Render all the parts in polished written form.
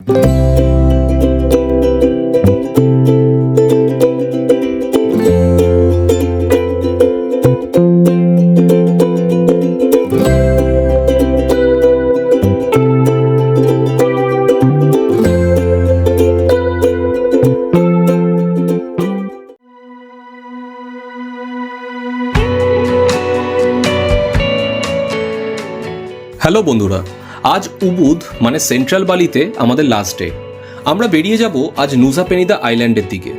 Hello বন্ধুরা, আজ Ubud মানে সেন্ট্রাল বালিতে আমাদের লাস্ট ডে। আমরা বেরিয়ে যাব আজ নুসা পেনিদা আইল্যান্ডের দিকে।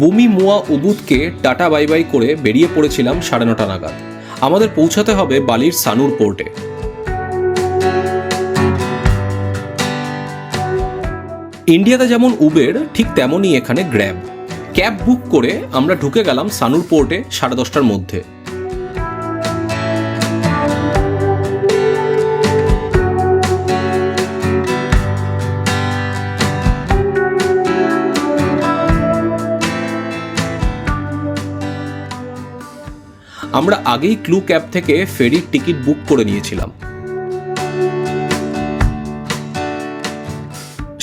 বুমি মুয়া উবুদকে টাটা বাই বাই করে বেরিয়ে পড়েছিলাম 9:30 নাগাদ। আমাদের পৌঁছাতে হবে বালির সানুর পোর্টে। ইন্ডিয়াতে যেমন উবের, ঠিক তেমনই এখানে গ্র্যাব। ক্যাব বুক করে আমরা ঢুকে গেলাম সানুর পোর্টে 10:30টার মধ্যে। আমরা আগেই ক্লু ক্যাব থেকে ফেরির টিকিট বুক করে নিয়েছিলাম।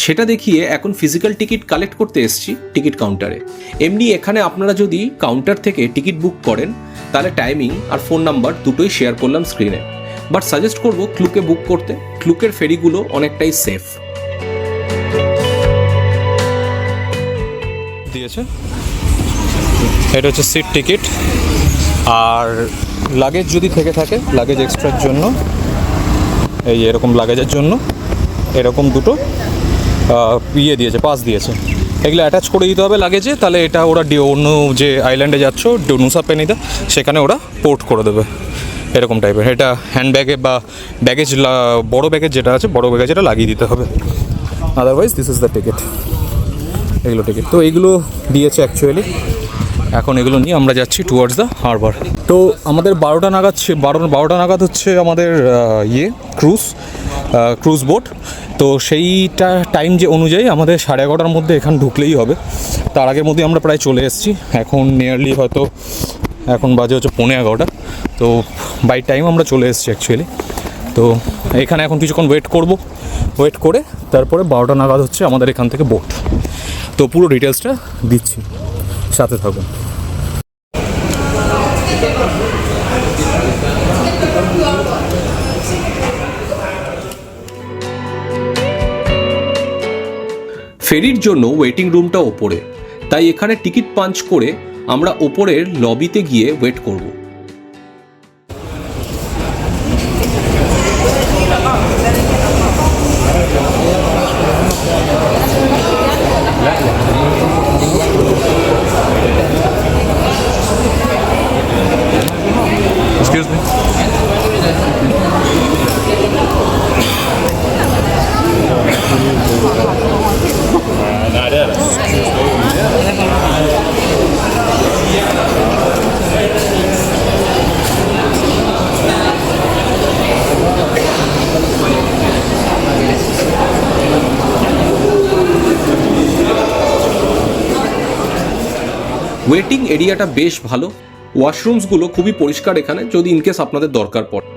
সেটা দেখিয়ে এখন ফিজিক্যাল টিকিট কালেক্ট করতে এসেছি টিকিট কাউন্টারে। এমনি এখানে আপনারা যদি কাউন্টার থেকে টিকিট বুক করেন তাহলে টাইমিং আর ফোন নাম্বার দুটোই শেয়ার করলাম স্ক্রিনে। বাট সাজেস্ট করব ক্লুকে বুক করতে। ক্লুকের ফেরিগুলো অনেকটাই সেফ। দিয়েছে, এটা হচ্ছে সিট টিকিট। আর লাগেজ যদি থেকে থাকে, লাগেজ এক্সট্রার জন্য এই এরকম লাগেজের জন্য এরকম দুটো দিয়েছে, পাস দিয়েছে। এগুলো অ্যাটাচ করে দিতে হবে লাগেজে, তাহলে এটা ওরা অন্য যে আইল্যান্ডে যাচ্ছ নুসা পেনিদা, সেখানে ওরা পোর্ট করে দেবে এরকম টাইপের। এটা হ্যান্ডব্যাগে বা ব্যাগেজ, বড়ো ব্যাগেজ যেটা আছে, বড়ো ব্যাগেজ এটা লাগিয়ে দিতে হবে। Otherwise this is the ticket. এগুলো টিকিট তো এইগুলো দিয়েছে অ্যাকচুয়ালি। এখন এগুলো নিয়ে আমরা যাচ্ছি টুয়ার্ডস দ্য হারবার। তো আমাদের 12টা নাগাদ হচ্ছে আমাদের ক্রুজ বোট। তো সেইটা টাইম যে অনুযায়ী আমাদের 11:30টার মধ্যে এখানে ঢুকলেই হবে। তার আগের মধ্যে আমরা প্রায় চলে এসেছি। এখন নিয়ারলি হয়তো এখন বাজে হচ্ছে 11:15। তো বাই টাইম আমরা চলে এসেছি অ্যাকচুয়ালি। তো এখানে এখন কিছুক্ষণ ওয়েট করে তারপরে 12টা নাগাদ হচ্ছে আমাদের এখান থেকে বোট। তো পুরো ডিটেলসটা দিচ্ছি, সাথে থাকুন। ফেরির জন্য ওয়েটিং রুমটা ওপরে, তাই এখানে টিকিট পাঞ্চ করে আমরা ওপরের লবিতে গিয়ে ওয়েট করব। Excuse me. ওয়েটিং এরিয়াটা বেশ ভালো। ওয়াশরুমসগুলো খুবই পরিষ্কার এখানে, যদি ইনকেস আপনাদের দরকার পড়ে।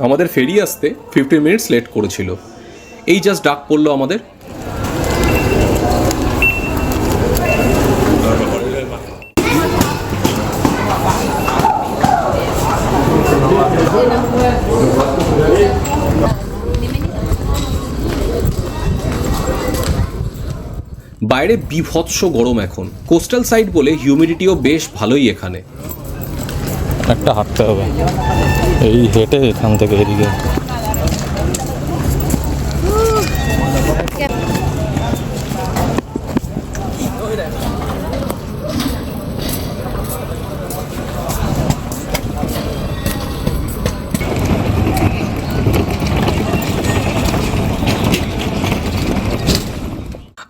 আমাদের ফেরি আসতে 15 মিনিটস লেট করেছিল। এই জাস্ট ডাক পড়লো আমাদের। বাইরে বিভৎস গরম এখন। কোস্টাল সাইড বলে হিউমিডিটিও বেশ ভালোই এখানে। একটা হাঁটতে হবে এই হেঁটে এখান থেকে এদিকে।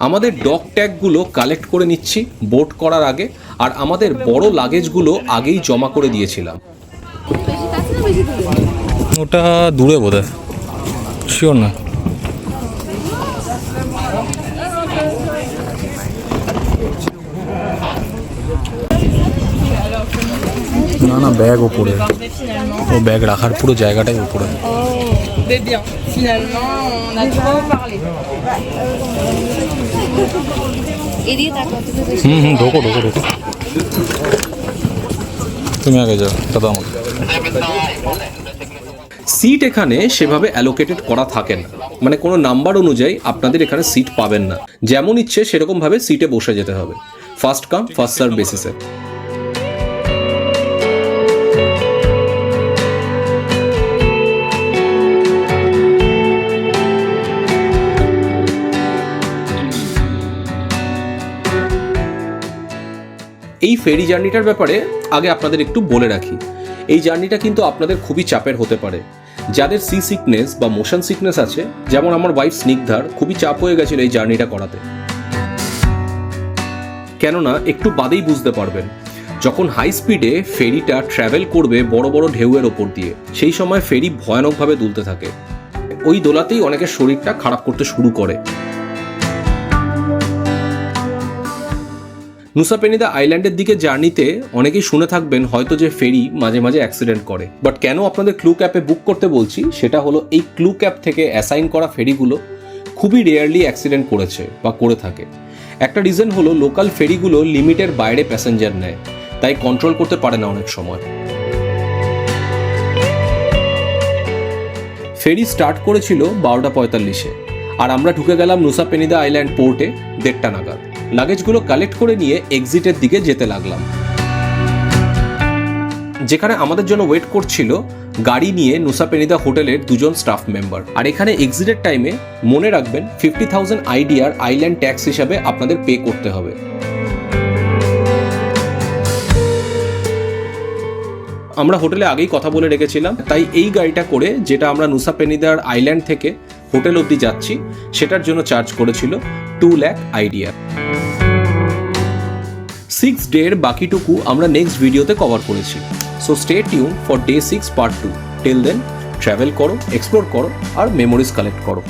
আমাদের ডগ ট্যাগগুলো কালেক্ট করে নিচ্ছি বোর্ড করার আগে, আর আমাদের বড় লাগেজগুলো আগেই জমা করে দিয়েছিলাম। ওটা দূরে বোধহয়, শিওর না। না না, ব্যাগ ওপরে, ও ব্যাগ রাখার পুরো জায়গাটাই ওপরে। Mais bien, finalement, on a trop parlé. ঢোকো ঢোকো ঢোকো, তুমি আগে যাও, দাদা আমাকে। সিট এখানে সেভাবে অ্যালোকেটেড করা থাকে না, মানে কোনো নাম্বার অনুযায়ী আপনাদের এখানে সিট পাবেন না, যেমন ইচ্ছে সেরকমভাবে সিটে বসে যেতে হবে, ফার্স্ট কাম ফার্স্ট সার্ভ বেসিসে। এই ফেরি জার্নিটার ব্যাপারে আগে আপনাদের একটু বলে রাখি, এই জার্নিটা কিন্তু আপনাদের খুবই চাপের হতে পারে। যাদের সি সিকনেস বা মোশন সিকনেস আছে, যেমন আমার ওয়াইফ স্নিগ্ধার খুবই চাপ হয়ে গেছিল এই জার্নিটা করাতে। কেননা একটু বাদেই বুঝতে পারবেন, যখন হাই স্পিডে ফেরিটা ট্রাভেল করবে বড় বড় ঢেউয়ের ওপর দিয়ে, সেই সময় ফেরি ভয়ানকভাবে দুলতে থাকে। ওই দোলাতেই অনেকের শরীরটা খারাপ করতে শুরু করে। নুসা পেনিদা আইল্যান্ডের দিকে জার্নিতে অনেকেই শুনে থাকবেন হয়তো যে ফেরি মাঝে মাঝে অ্যাক্সিডেন্ট করে, বাট কেন আপনাদের ক্লু ক্যাপে বুক করতে বলছি সেটা হলো এই ক্লু ক্যাপ থেকে অ্যাসাইন করা ফেরিগুলো খুবই রেয়ারলি অ্যাক্সিডেন্ট করেছে বা করে থাকে। একটা রিজন হলো লোকাল ফেরিগুলো লিমিটের বাইরে প্যাসেঞ্জার নেয়, তাই কন্ট্রোল করতে পারে না অনেক সময়। ফেরি স্টার্ট করেছিল 12:45-এ, আর আমরা ঢুকে গেলাম নুসা পেনিদা আইল্যান্ড পোর্টে 1:30 নাগাদ। লাগেজগুলো কালেক্ট করে নিয়ে এক্সিটের দিকে যেতে লাগলাম, যেখানে আমাদের জন্য ওয়েট করছিল গাড়ি নিয়ে নুসা পেনিদা হোটেলের 2জন স্টাফ মেম্বার। আর এখানে এক্সিটের টাইমে মনে রাখবেন 50,000 IDR আইল্যান্ড ট্যাক্স হিসাবে আপনাদের পে করতে হবে। আমরা হোটেলে আগেই কথা বলে রেখেছিলাম, তাই এই গাড়িটা করে যেটা আমরা নুসা পেনিদার আইল্যান্ড থেকে হোটেল অবধি যাচ্ছি সেটার জন্য চার্জ করেছিল 2 লাখ IDR। 6 ডের বাকিটুকু আমরা নেক্সট ভিডিওতে কভার করেছি, so stay tune for day 6 part 2। Till then travel করো, এক্সপ্লোর করো আর মেমোরিজ কালেক্ট করো।